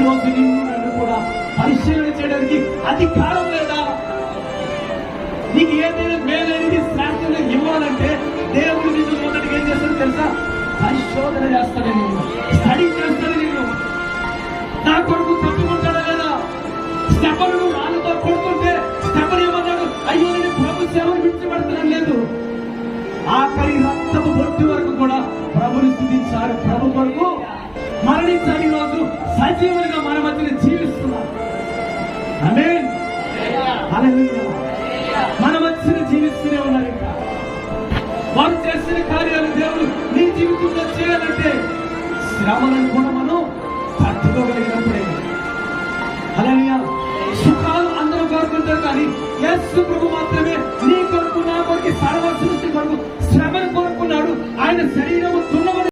రోజు నిన్ను నన్ను కూడా పరిశీలన చేయడానికి అధికారం లేదా? నీకు ఏదైనా మేలైనది శాస్త్రంలో ఇవ్వాలంటే దేవుడు నిన్ను మొదటిగా ఏం చేస్తాడు తెలుసా? పరిశోధన చేస్తాడు, నిన్ను స్టడీ చేస్తాడు. నిన్ను నా కొడుకు తప్పుకుంటాడా లేదా? స్టెఫను రాళ్ళతో కొడుతుంటే స్టెఫన్ ఏమన్నాడు? అయ్యో నేను ప్రభు సేవను విడిచిపెడతాను లేదు. ఆఖరి రక్తము బొట్టు వరకు కూడా ప్రభుని స్తుతించాడు. ప్రభు కొరకు మరణించాడు. ఈ రోజు సజీవులుగా మన మధ్యన జీవిస్తున్నారు. ఆమేన్, హల్లెలూయా. మన మధ్యన జీవిస్తూనే ఉన్నారు. ఇంకా వారు చేసిన కార్యాలు దేవుడు నీ జీవితంలో చేయాలంటే శ్రమలను కూడా మనం తట్టుకోగలిగినప్పుడే. హల్లెలూయా. సుఖాలు అందరూ కోరుకుంటారు, కానీ యేసు ప్రభు మాత్రమే నీ కొరకు నా కొరకు సర్వ సృష్టి కొరకు శ్రమను కోరుకున్నాడు. ఆయన శరీరము